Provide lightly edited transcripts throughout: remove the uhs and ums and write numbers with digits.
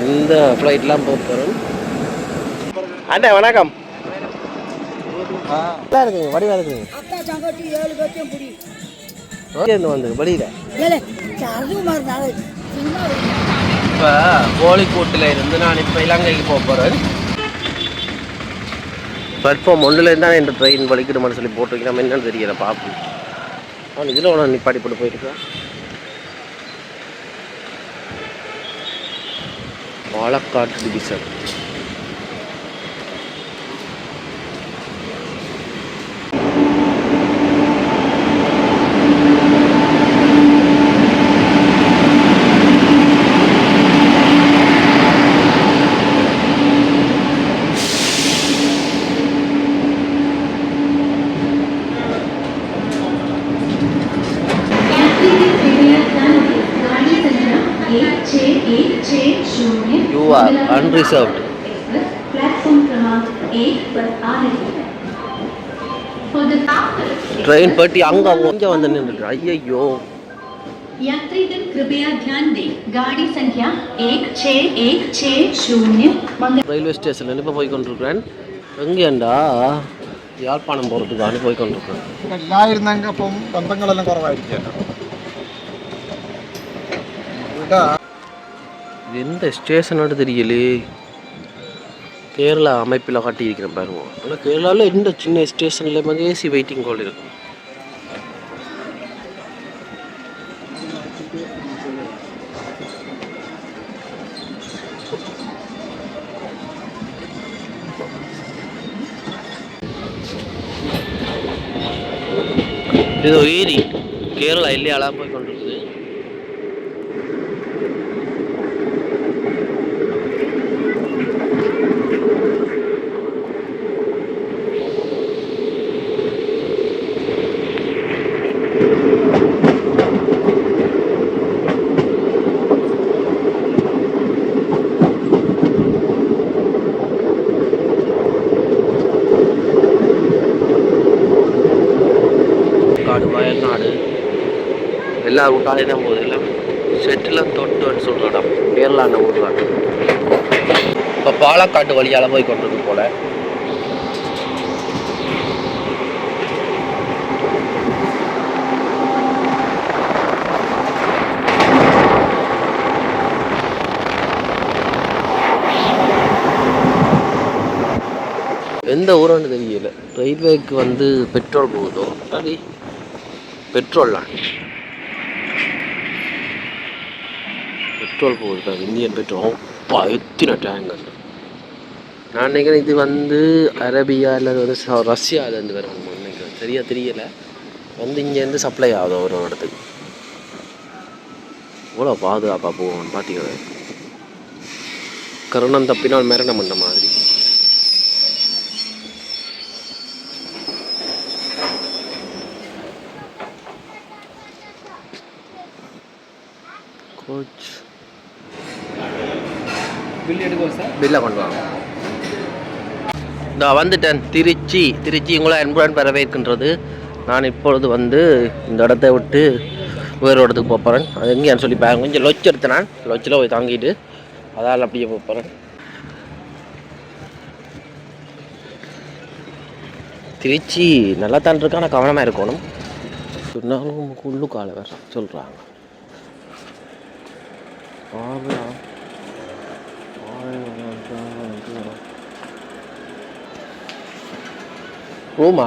இந்த ஃப்ளைட்லாம் போகிறோம். அண்ணா வணக்கம். நல்லா இருக்குங்க, வடிவாக இருக்குங்க. வந்து வழியில் இப்போ கோழிக்கூட்டில் இருந்து நான் இப்போ இலங்கைக்கு போகிறேன். பிளாட்ஃபார்ம் ஒன்றுலேருந்து தான் இந்த ட்ரெயின் வலிக்கிடுமான்னு சொல்லி போட்டிருக்கேன். நம்ம என்னன்னு தெரியல பார்ப்போம். ஆனால் இதில் ஒன்று நிப்பாட்டி போட்டு போயிருக்கேன். Palakkad division. You are unreserved. Train पट्टी अंग வந்து நின்னுட்டு ஐயோ. यात्रीगण कृपया ध्यान दें गाड़ी संख्या 1660 ரயில்வே ஸ்டேஷன்ல இப்ப போய் கொண்டிருக்கேன். எங்கேண்டா யாழ்ப்பாணம் போறதுக்காக போய் கொண்டிருக்கேன். நான் இருந்தாங்க அப்போ பந்தங்கள் எல்லாம் குறவாயிடுச்சு. எந்த ஸ்டேஷனோட தெரியலே. கேரளா அமைப்பில் காட்டியிருக்கிறேன் பாருங்க. ஆனால் கேரளாவில் எந்த சின்ன ஸ்டேஷனில் வந்து ஏசி வெயிட்டிங் ஹால் இருக்கும். இது ஏரி கேரளா இல்லையாளா போய் கொண்டிருக்குது. வயல்நாடு எல்லா ரூட்டாலையும் தான் போகுது. இல்லை செட்டில் தொட்டுன்னு சொல்கிற இடம் கேரளாண்ட ஊர்தான். இப்போ பாலக்காட்டு வழியால் போய் கொண்டிருக்கு போல. எந்த ஊருன்னு தெரியல. ரயில்வேக்கு வந்து பெட்ரோல் போகுதோ சரி பெட்ரோல்லாம் பெட்ரோல் போகுது. இந்தியன் பெட்ரோல் எத்தனை டேங்கர். நான் நினைக்கிறேன் இது வந்து அரேபியா இல்லை வந்து ரஷ்யாவிலேருந்து வரும் நினைக்கிறேன். சரியாக தெரியலை. வந்து இங்கேருந்து சப்ளை ஆகுது ஒரு இடத்துக்கு. இவ்வளோ பாதுகாப்பாக போவோம் பார்த்தீங்கன்னா. கருணம் தப்பினால் மரணம் பண்ண மாதிரி. கோச் பில்லை கொண்டு வாங்க. இந்த வந்துட்டேன். திருச்சி உங்களை அன்புடன் வரவேற்கின்றது. நான் இப்பொழுது வந்து இந்த இடத்த விட்டு வேறு இடத்துக்கு போகிறேன். அது எங்கேயான்னு சொல்லி பாருங்க. கொஞ்சம் லொச்சு எடுத்தேன். நான் லொச்சில் போய் தாங்கிட்டு அதால் அப்படியே போகிறேன். திருச்சி நல்லா தான் இருக்கு. ஆனால் கவனமாக இருக்கணும். சொன்னாலும் உள்ளுக்கால வேறு சொல்கிறாங்க. ரூமா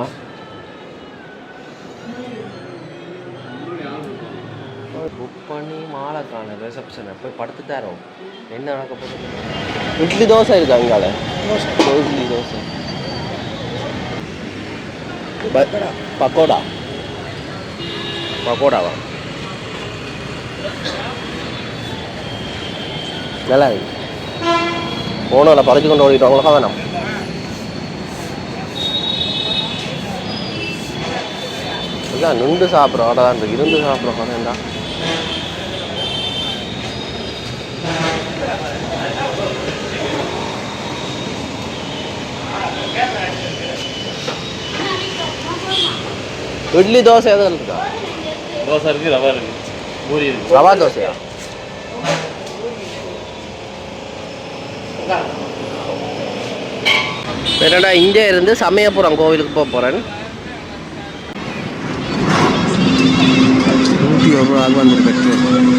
புக் பண்ணி மாலைக்கான ரிசப்ஷனை போய் படுத்து தரோம். என்ன நடக்க போகுது? இட்லி தோசை இருக்கா அங்கால? இட்லி தோசை பக்கோடாவா? நல்லா இருக்கு. போனோம் பறிச்சு கொண்டு ஓடிட்டவங்களா வேணாம். இதான் நின்று சாப்பிட்றோம். ஆனால் அந்த இருந்து சாப்பிட்றோம் வேண்டா. இட்லி தோசை எதுவும் இருக்கா? தோசை இருக்குது, ரவா இருக்குது, பூரி இருக்குது. ரவா தோசையா? என்னடா இங்கே இருந்து சமயபுரம் கோவிலுக்கு போக போகிறேன். 101 ரூபாய்க்கு வந்து பெட்ரோல்.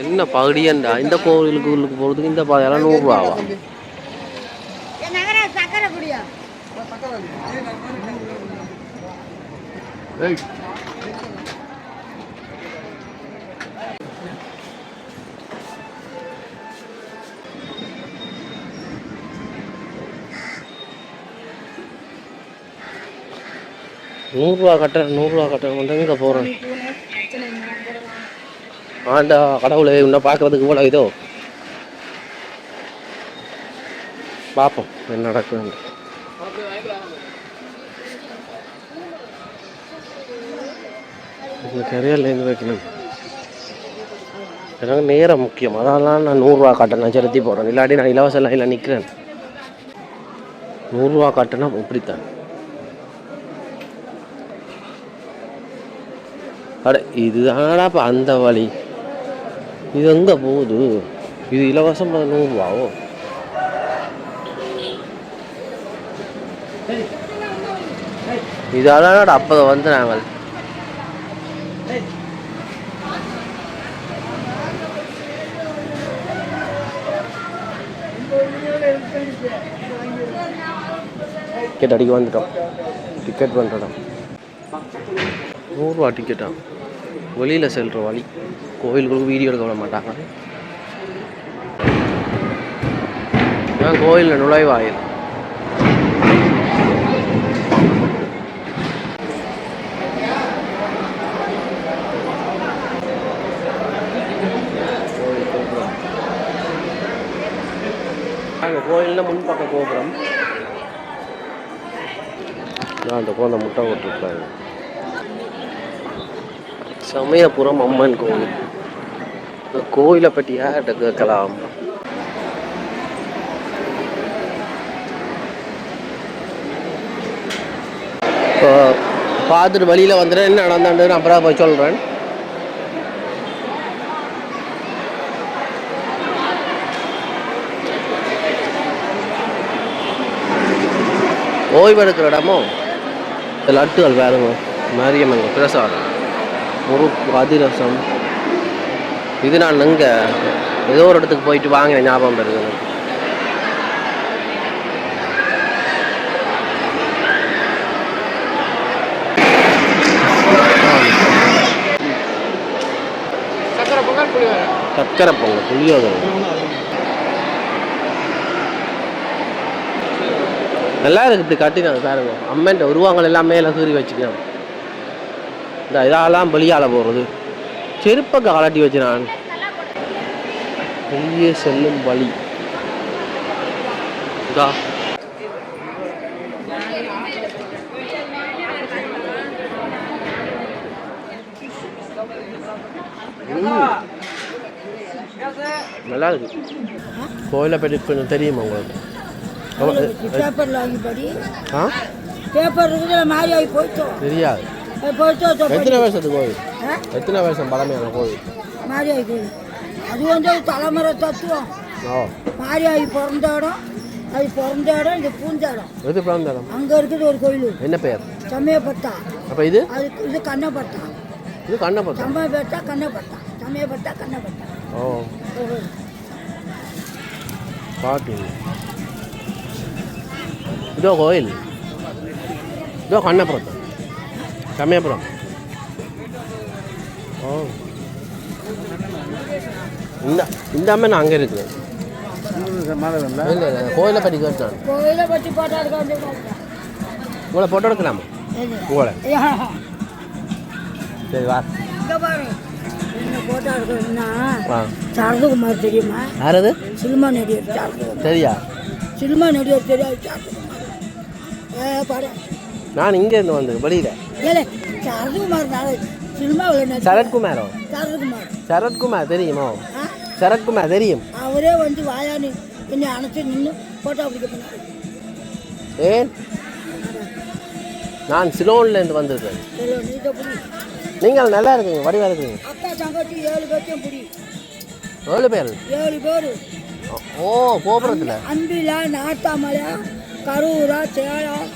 என்ன பகுடியண்டா இந்த கோவிலுக்கு உள்ளுக்கு போகிறதுக்கு இந்த பாதையெல்லாம் 100 ரூபாவா? நூறுரூவா கட்டணம் வந்து எங்கே போகிறேன்? ஆண்டா கடவுளை உன்னை பார்க்கறதுக்கு போல இதோ பார்ப்போம் என்ன நடக்குது. கரையிலேருந்து வைக்கணும். எனக்கு நேரம் முக்கியம், அதெல்லாம் நான் 100 ரூபா கட்டணம் செலுத்தி போகிறேன். இல்லாட்டி நான் இலவச லைனில் நிற்கிறேன். 100 ரூபா கட்டணம் இப்படித்தான். அட இதுதானாப்பா அந்த வழி. இது எங்கே போகுது? இது இலவசம் 100 ரூபாவோ? இதால அப்போ வந்து நாங்கள் டிக்கெட் அடிக்க வந்துட்டோம். டிக்கெட் பண்ணுறோம். 100 ரூபா டிக்கெட்டா? வெளியில் செல்கிற வழி. கோயிலுக்கு வீடியோ எடுக்க விட மாட்டாங்க. கோயிலில் நுழைவாயில். கோயிலில் முன்பக்கம் கோபுரம். நான் அந்த குழந்தை முட்டை விட்டுருக்காங்க. சமயபுரம் அம்மன் கோவில். இந்த கோயிலை பற்றி யார்கிட்ட கேட்கலாம்? இப்போ பார்த்துட்டு வழியில் வந்துடுறேன். என்ன நடந்தாண்டு நான் அப்புறம் போய் சொல்கிறேன். ஓய்வெடுக்கிற இடமோ லட்டுகள் வேறுங்க. மாரியம்மன் பிரசாதம், முறுக்கு, அதிரசம். இது நான் இங்கே ஏதோ ஒரு இடத்துக்கு போயிட்டு வாங்கின ஞாபகம் இருக்குது. சக்கரை பொங்கல் புளியோதரை நல்லா இருக்குது. கட்டினாங்க பாருங்க. அம்மன் உருவங்கள் எல்லாம் மேலே கீறி வச்சுக்கணும். இந்த இதெல்லாம் வெளியால் போகிறது. செருப்பை கலட்டி வச்சு நான் வெளியே செல்லும் வழி. நல்லா இருக்கு. கோயிலை பற்றி கொஞ்சம் தெரியுமா உங்களுக்கு? பேப்பரில் வாங்கி படி. பேப்பர் இருக்குது மாறி ஆகி போயிட்டோம். தெரியாது. எத்தனை வருஷத்துக்கு கோயில்? எத்தனை வருஷம் பழமையான கோயில்? மாரியாயி கோயில். அது வந்து தலைமுறை தத்துவம். மாரியாயி பிறந்த இடம், அது பிறந்த இடம், இது பூந்த இடம். எது பிறந்த இடம்? அங்கே இருக்குது ஒரு கோயில். என்ன பேர்? சமயப்பட்டா. அப்போ இது? அது இது கண்ணப்பட்டா. இது கண்ணப்பட்டா. சமயப்பட்டா கண்ணப்பட்டா. சமயப்பட்டா கண்ணப்பட்டா. ஓ பாட்டு. இதோ கோயில். இதோ கண்ணபுரம், சமயபுரம். ஓ இந்த அம்மா நான் அங்கே இருக்குது. இல்லை கோயிலை பற்றி கேட்டான். கோயிலை பற்றி போட்டோ எடுக்க. உங்களை போட்டோ எடுக்கலாமா? உங்களை சரி வா. போட்டோ எடுக்கணும்னா சரத்குமார் தெரியுமா? யாரது? சினிமா நடிகர் சரத்குமார். சரியா? சினிமா நடிகர் தெரியாது சரத்குமார். பாரு நான் இங்கே இருந்து வந்து வெளியில். ஏலே சரத்குமார் சினிமாவில் சரத்குமாரோ? சரத்குமார். சரத்குமார் தெரியுமோ? ஆ, சரத்குமார் தெரியும். அவரே வந்து வாயான்னு என்னை அணைச்சி நின்று ஃபோட்டோ பிடிக்க போனார். ஏன்? நான் சிலோன்லேருந்து வந்திருக்கேன். நீங்க புடி. நீங்கள் நல்லா இருக்குங்க, வடிவாக இருக்குங்க. அக்கா தங்கச்சி 7 பேர்த்தையும் புடி. 7 பேர்? 7 பேர். ஓ, கோபுரத்தில் அன்பிலா, நாட்டாமலையா, கரூரா, சேலம்,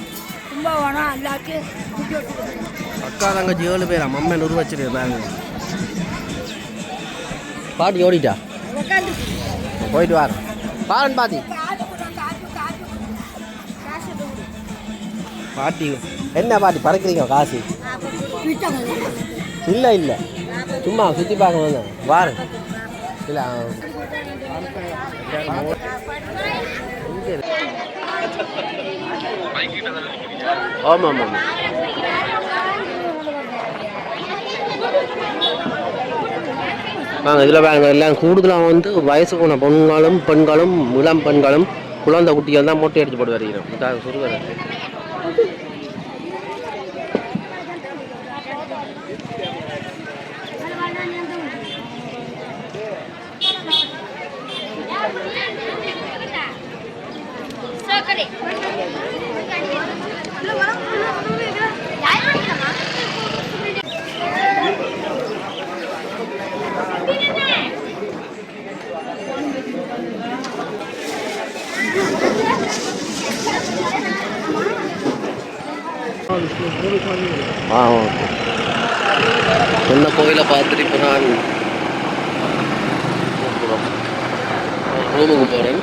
கும்பகோணம் எல்லாத்தையும் புடி வச்சுருக்கேன். அக்கா தங்கச்சி 7 பேரா? மம்மன் உருவச்சிருக்க பாருங்க. பாட்டி ஓடிட்டா? உட்காந்து போயிட்டு வாங்க. பாருங்க பாட்டி. பாட்டி என்ன பாட்டி பறக்கிறீங்க காசு? இல்லை இல்லை, சும்மா சுற்றி பார்க்க வந்தேன். வாரு இல்லை ஆமாம் ஆமாம். நாங்கள் இதில் பாருங்க, எல்லாம் கூடுதலாக வந்து வயசு போன பெண்களும் இளம் பெண்களும் குழந்தை குட்டிகள் தான் மொட்டை அடிச்சு போட்டு வருகிறோம். இதாக சுருவர ஓகே. சொன்ன கோயிலை பார்த்துட்டு இப்போ நான் ரூமுக்கு போகிறேன்.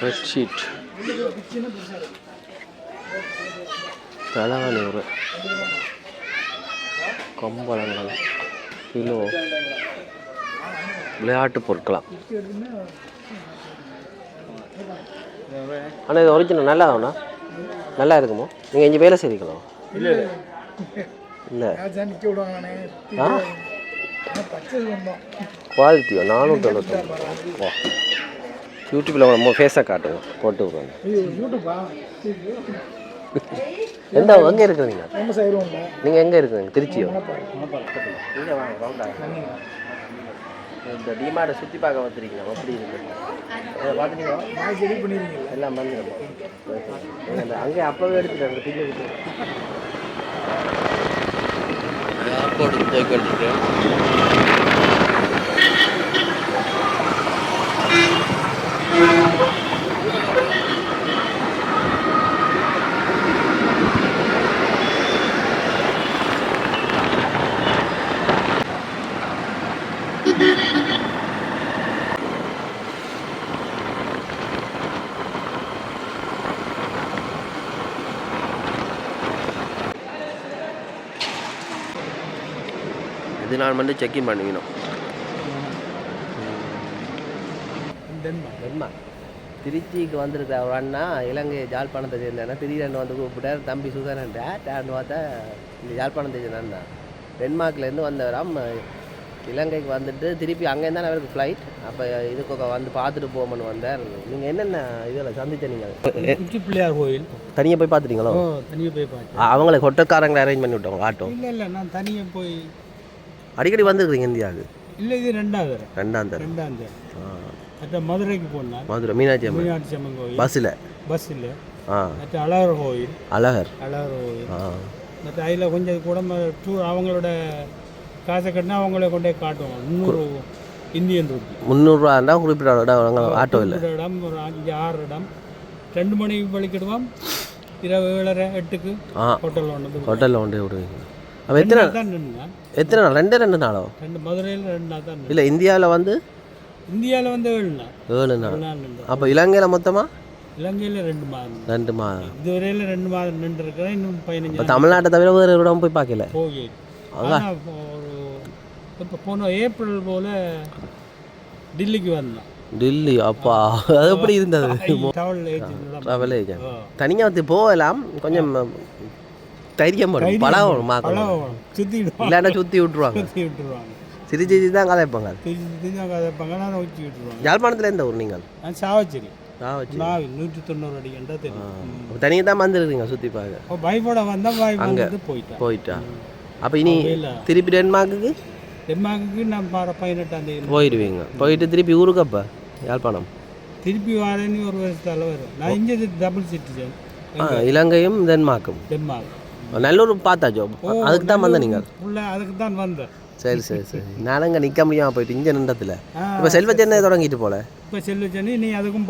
பெட்ஷீட் தலைவாணி ஒரு கம்பளங்கள் கிலோ விளையாட்டு பொருட்களாம். ஆனால் இது ஒரிஜினல் நல்லா ஆகும்ண்ணா, நல்லா இருக்குமோ? நீங்கள் இங்கே வேலை செய்வீங்களோ? இல்லை ஆ, குவாலிட்டியோ? 499. வா, யூடியூப்பில் நம்ம ஃபேஸை காட்டுங்க, போட்டு விடுவாங்க. எந்த எங்கே இருக்கிறீங்க நீங்கள்? எங்கே இருக்கிறீங்க? திருச்சியோ? இங்கே வாங்க, வாங்க. இந்த டிமார்ட்டை சுற்றி பார்க்க வந்துருக்கீங்க. எப்படி இருக்கு பார்த்துட்டீங்களா? எல்லாம் பண்ணிடுறோம். அங்கே அப்போவே எடுத்துட்டேன். அந்த பில்லு விட்டு ஏர்போர்ட்டுக்கு போய் கொண்டிருக்கேன். இது நான் வந்து செக்இன் பண்ணிக்கணும். திருச்சிக்கு வந்திருக்கிற ஒரு அண்ணா இலங்கை யாழ்ப்பாணத்தை சேர்ந்தேன்னா திடீரென்று வந்து கூப்பிட்டார், தம்பி சுகரன்டா டேன்னு பார்த்தா இந்த யாழ்ப்பாணத்தை சேர்ந்த அண்ணா டென்மார்க்லேருந்து வந்தவராம். இலங்கைக்கு வந்துட்டு திருப்பி அங்கேருந்து தான் அவருக்கு ஃப்ளைட். அப்போ இதுக்கு வந்து பார்த்துட்டு போகணும்னு வந்தார். நீங்கள் என்னென்ன இதில் சந்திச்ச? நீங்கள் உச்சி பிள்ளையார் கோயில் தனியாக போய் பார்த்துட்டீங்களோ? தனியாக போய் பார்த்தேன். அவங்களை ஹோட்டல்காரங்களை அரேஞ்ச் பண்ணி விட்டோங்க ஆட்டோ? இல்லை நான் தனியாக போய். அடிக்கடி வந்துருக்குறீங்க இந்தியாவுக்கு? இல்லை, இது ரெண்டாவது மற்ற மதுரைக்கு போனேன். மதுரை மீனாட்சி அம்மன் கோயில் பஸ்ஸில் மற்ற அழகர் கோயில் கோயில் மற்ற அதில் கொஞ்சம் கூட அவங்களோட காசை கட்டினா அவங்கள கொண்டே காட்டுவோம். 300 இந்தியன் ரூபி. 300 இருந்தால் குறிப்பிட்ட இடம் ஆட்டோ இல்லை. இடம் ஒரு 5-6 இடம். 2 மணிக்கு வலிக்கிடுவோம், இரவு 7:30-8க்கு ஹோட்டலில் கொண்டு விடுவீங்க. அப்போ எத்தனை நாள்? 2 நாளோ? மதுரையில் 2 நாள் தான். இல்லை, இந்தியாவில் வந்து 7 நாள். அப்போ இலங்கையில் மொத்தமாக? இலங்கையில் 2 மாதம். 2 மாதம் இதுவரையில் 2 மாதம் நின்று இருக்கிறேன். இன்னும் 15. தமிழ்நாட்டை தவிர வேறு இடம் போய் பார்க்கல? ஆனால் ஒரு இப்போ போன ஏப்ரல் போல் டில்லிக்கு வந்தோம். டெல்லி அப்பா அது எப்படி இருந்தது? ட்ராவல் ஏஜென்ட் தனியாக வந்து போகலாம், கொஞ்சம் தைரியம் வரும், பழகணும், இல்லைன்னா சுற்றி விட்ருவாங்க. சிரிச்சி தான் கதைப்பாங்க. யாழ்ப்பாணத்தில் எந்த ஊர் நீங்கள்? சாவச்சேரி. 190 அடி என்றா தெரியும். தனியாக தான் வந்துருக்கீங்க சுற்றி பார்க்க? பைப்போட வந்தால் அங்கே போயிட்டா. அப்போ இனி திருப்பி டென்மார்க்குக்கு நான் 18ஆம் தேதி போயிடுவீங்க. போயிட்டு திருப்பி ஊருக்கு அப்போ யாழ்ப்பாணம் திருப்பி வரேன்னு ஒரு வருஷத்தால் வரும். நான் இங்கே டபுள் சிட்டிசன். இலங்கையும் டென்மார்க்கும். நல்லூர் பார்த்தாச்சோ? அதுக்கு தான் வந்தேன் நீங்கள்? அதுக்கு தான் வந்தேன். சரி நான் அங்கே நிற்க முடியாமல் போயிட்டு இங்கே நின்றத்தில் இப்போ செல்வ சென்னை தொடங்கிட்டு போல. இப்போ செல்வ சென்னை நீ அதுக்கும்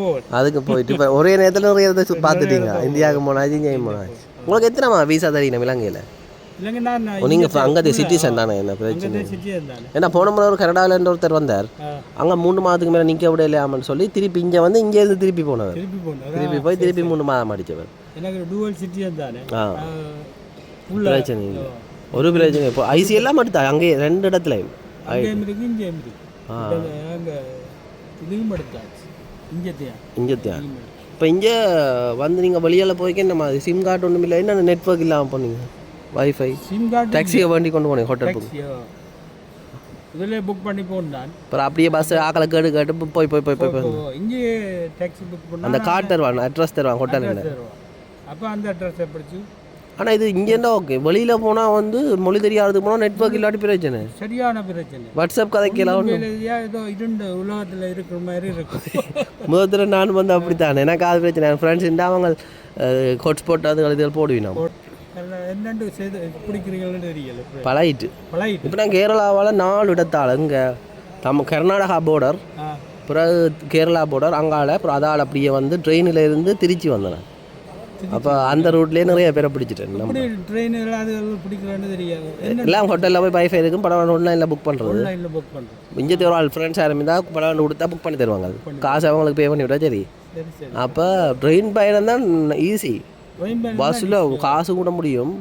போயிட்டு இப்போ ஒரே நேரத்தில் நிறைய பார்த்துட்டீங்க. இந்தியாவுக்கு போனாச்சு, இங்கேயும் போனாச்சு. உங்களுக்கு எத்தனைமா வீசா தெரியணும் இலங்கையில்? நீங்கள் அங்கே சிட்டிசன் தானே? என்ன பிரச்சனை? ஏன்னா போன முறை ஒரு கனடாவில் ஒருத்தர் வந்தார், அங்கே 3 மாதத்துக்கு மேலே நிற்க விட இல்லையாமன்னு சொல்லி திருப்பி இங்கே வந்து இங்கேருந்து திருப்பி போனவர். திருப்பி போய் திருப்பி 3 மாதம் அடித்தவர். எனக்கு டூவல் சிட்டிசன் தானே. பிரச்சனை இல்லை, ஒரு பிரச்சனை. இப்போ ஐசி எல்லாம் எடுத்தா அங்கேயே 2 இடத்துலையும் இங்கேத்தான். இப்போ இங்கே வந்து நீங்கள் வெளியால் போய்க்க இந்த மாதிரி சிம் கார்டு ஒன்றும் இல்லை, என்ன நெட்ஒர்க் இல்லாமல் போனீங்க? வைஃபை சிம் கார்டு டாக்ஸியை வண்டி கொண்டு போனேன் ஹோட்டல் இதில் புக் பண்ணி போனேன். அப்புறம் அப்படியே பஸ் ஆக்களை கேட்டு போய் இங்கே டாக்ஸி புக் பண்ண அந்த கார்டு தருவாங்க, அட்ரஸ் தருவாங்க ஹோட்டலில். அப்போ அந்த அட்ரஸை படிச்சு. ஆனால் இது இங்கேண்டா ஓகே, வெளியில் போனால் வந்து மொழி தெரியாததுக்கு போனால் நெட்ஒர்க் இல்லாட்டி பிரச்சனை, சரியான பிரச்சனை. வாட்ஸ்அப் கதைக்கலாம் ஏதோ இருண்டு உலகத்தில் இருக்கிற மாதிரி இருக்கு. முதல்ல நான் வந்து அப்படித்தான், எனக்கு அது பிரச்சனை. என் ஃப்ரெண்ட்ஸ் இருந்தால் அவங்க ஹாட்ஸ்பாட் அதுகள் இதில் போடுவீனா என்னென்று செய்து பிடிக்கிறீங்கன்னு தெரியல. பழகிட்டு இப்போ நான் கேரளாவால் 4 இடத்தால் இங்கே கர்நாடகா பார்டர், பிறகு கேரளா பார்டர் அங்கால, அப்புறம் அதால் அப்படியே வந்து ட்ரெயினில் இருந்து திருச்சி வந்தேன். அப்போ அந்த ரூட்லேயே நிறைய பேரை பிடிச்சிட்டேன். நம்ம ட்ரெயினில் அது பிடிக்கிறேன்னு தெரியாது. எல்லாம் ஹோட்டலில் போய் வைஃபை இருக்கும், படம் ஆன்லைனில் புக் பண்ணுறது. இங்கே ஒரு ஆள் ஃப்ரெண்ட்ஸ் யாரும் இருந்தால் படம் கொடுத்தா புக் பண்ணி தருவாங்க. காசு அவங்களுக்கு பே பண்ணி விட்டா சரி. அப்போ ட்ரெயின் பயணம் தான் ஈஸி, பஸ்ஸில் காசு கூட முடியும்,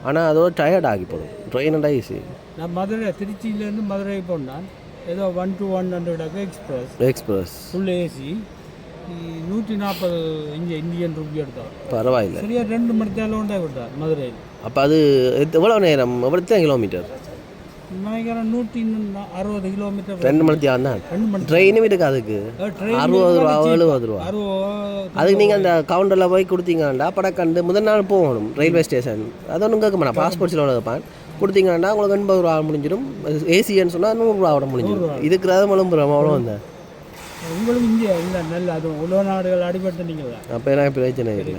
ஆனால் அதோட டயர்ட் ஆகி போடும். Train easy. நான் மதுரை திருச்சியிலேருந்து மதுரை போனால் ஏதோ 1 to 100 எக்ஸ்பிரஸ் ஃபுல் ஏசி 140 இங்கே இந்தியன் ரூபி எடுத்தார். பரவாயில்ல, சரியா 2 மணி நேரம் விட்டார் மதுரையில். அப்போ அது எவ்வளோ நேரம், எவ்வளோ கிலோமீட்டர்? நினைக்கிறேன் 160 கிலோமீட்டர். 2 மணி நேரம் தான். ட்ரெயினும் இருக்குது, அதுக்கு 60 ரூபா 70 ரூபா. அதுக்கு நீங்கள் அந்த கவுண்டரில் போய் கொடுத்தீங்கன்னாண்டா படக்கண்டு முதல் நாள் போகணும் ரயில்வே ஸ்டேஷன். அது ஒன்றும் கேட்க மாட்டேன், பாஸ்போர்ட்ஸில் கேட்பான். கொடுத்தீங்கன்னா உங்களுக்கு 80 ரூபா முடிஞ்சிடும். ஏசின்னு சொன்னால் 100 ரூபாவோட முடிஞ்சிடும். இதுக்கு ரதம் விளம்பரம் அவ்வளோ வந்தேன். உங்களுக்கு இங்கே இல்லை நல்ல, அது உலக நாடுகள் அடிபட்டு நீங்கள். அப்போ எனக்கு பிரச்சனை இல்லை.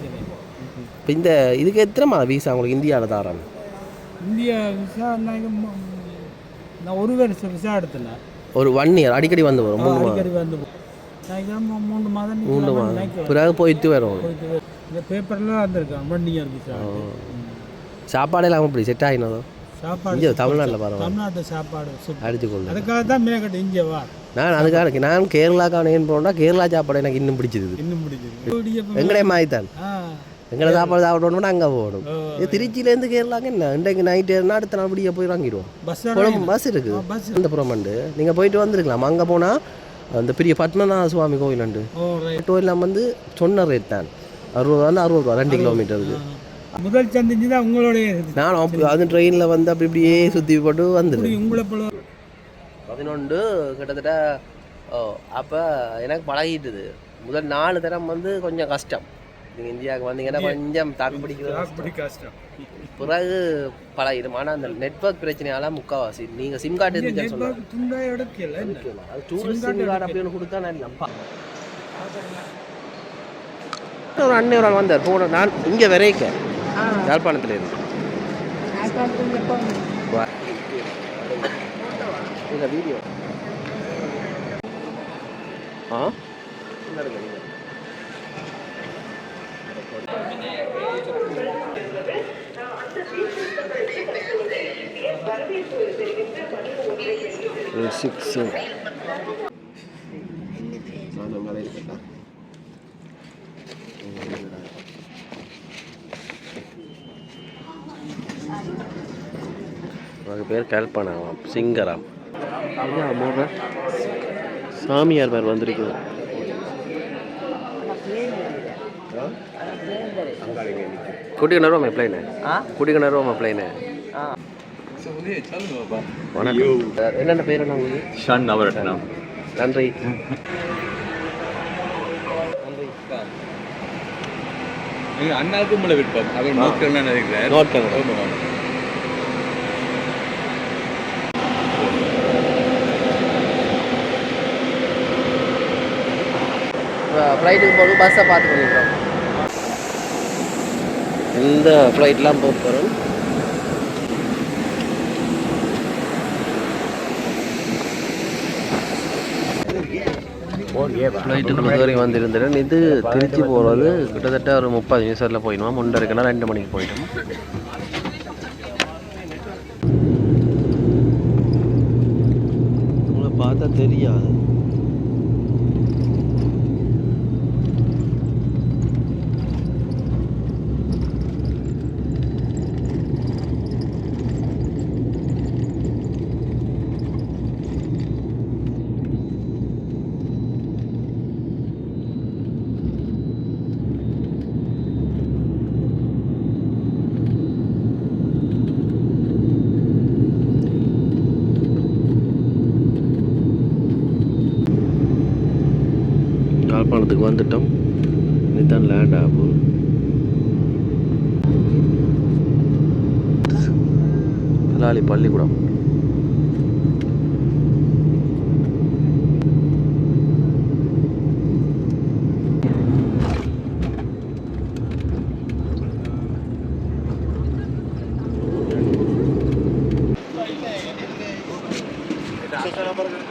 இப்போ இந்த இதுக்கு எத்தனை வீசா உங்களுக்கு இந்தியாவில் தாரான்? இந்தியா விசா நான் 1 வருஷம் விசா எடுத்தேன். ஒரு 1 இயர் அடிக்கடி வந்து வரும். 3 மாதம் பிறகு போயிட்டு வரும். இந்த பேப்பரில் வந்திருக்கேன் 1 இயர் விசா. சாப்பாடு எல்லாம் அப்படி செட் ஆகினதோ? சாப்பாடு தமிழ்நாட்டில் பரவாயில்ல, தமிழ்நாட்டு சாப்பாடு அடிச்சுக்கொள்ளு. அதுக்காக தான் மேக்கட்டு இங்கே வா. நான் கேரளாக்கான ஏன் போனால் கேரளா சாப்பாடு எனக்கு இன்னும் பிடிச்சிது. எங்கடைய மாய்த்தான் எங்களை சாப்பாடு சாப்பிடணும்னா அங்கே போகணும். திருச்சியிலேருந்து கேரளாங்க என்ன இன்றைக்கு நைட்டு அடுத்த நாள் அப்படியே போய் வாங்கிடுவோம். பஸ் இருக்குது அந்த புறமண்டு. நீங்கள் போயிட்டு வந்துருக்கலாம். அங்கே போனால் அந்த பெரிய பத்மநாத சுவாமி கோயில் உண்டு. கோயிலாம் வந்து சொன்ன ரேட் தான் 60 ரூபா 2 கிலோமீட்டருக்கு. முதல் சந்திச்சு தான் உங்களுடைய நான் அது ட்ரெயினில் வந்து அப்படி இப்படியே சுற்றி போட்டு வந்துடுவேன். உங்களை 11 கிட்டத்தட்ட. அப்போ எனக்கு பழகிட்டுது. முதல் 4 தரம் வந்து கொஞ்சம் கஷ்டம். நீங்கள் இந்தியாவுக்கு வந்தீங்கன்னா கொஞ்சம் தாக்கு பிடிக்கிறது கஷ்டம். பிறகு பழகிடும். ஆனால் அந்த நெட்ஒர்க் பிரச்சனையால முக்கால்வாசி நீங்கள் சிம் கார்டு இருந்துச்சுன்னு சொன்னாங்க. சிம் கார்டு அப்படி ஒன்று கொடுத்தா நான் நம்பா. ஒரு அண்ணன் ஒரு ஆள் வந்தார் போன நான் இங்கே விரைக்க யாழ்ப்பாணத்தில் இருந்து இந்த வீடியோ அதுக்கு பேர் கல்பனாவாம், சிங்கராம். சாமியார் பேர் வந்திருக்குது. குடிக்கணரும் பிளைனு குடிக்கணரும் பிளைனு. வணக்கம். என்னென்ன பேர் என்ன உங்களுக்கு? ஷன் நவரத்னம். நன்றி. அண்ணாவுக்கும் உங்களை விருப்பம். அவர் நோட்கள் நினைக்கிறார். நோட்கள் ஃப்ளைட்டுக்கு போகணும். பஸ்ஸை பார்த்து பண்ணிக்கிறோம். இந்த ஃப்ளைட்லாம் போக போகிறோம். ஃப்ளைட்டுக்கு முதல் வந்திருந்தேன். இது திருச்சி போகிறது கிட்டத்தட்ட ஒரு 30 நிமிஷத்தில் போயிடுவோம். முன்னே 2 மணிக்கு போயிட்டோம். உங்களை பார்த்தா தெரியாது. யாழ்ப்பாணத்துக்கு வந்துட்டோம். இதுதான் லேண்ட் ஆகும். கலாலி பள்ளிக்கூடம்.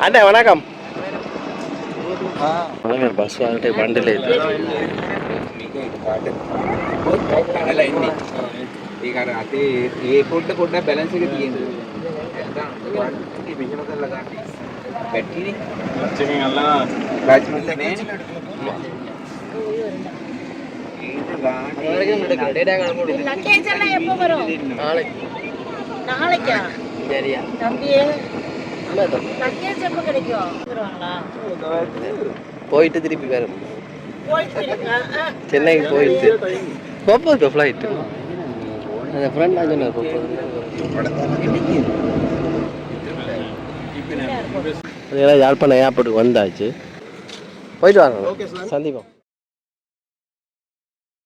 அண்ணா வணக்கம். బస్ అంటే బండి లేదు. ಈಗ ಅದೇ ಏರ್ಪೋರ್ಟ್ ಕೊಟ್ಟ ಬ್ಯಾಲೆನ್ಸ್ ಗೆ తీయండి बैठी ಅಲ್ಲ ರಾಜಮಂಡ್ರಿನೇ லக்கேஜ் எல்லாம் எப்போ வரும்? நாளைக்கா? சரியா தம்பி லக்கேஜ் எப்போ கிடைக்கும்? வருவாங்களா? போயிட்டு திருப்பி வரும். போயிட்டு சென்னைக்கு போயிட்டு போப்போ ஃப்ளைட்டு. அந்த ஃப்ரெண்ட் நான் சொன்னேன் அதெல்லாம் யாழ்ப்பாணம் ஏர்போர்ட்டுக்கு வந்தாச்சு. போயிட்டு வாங்க, சந்திப்போம்.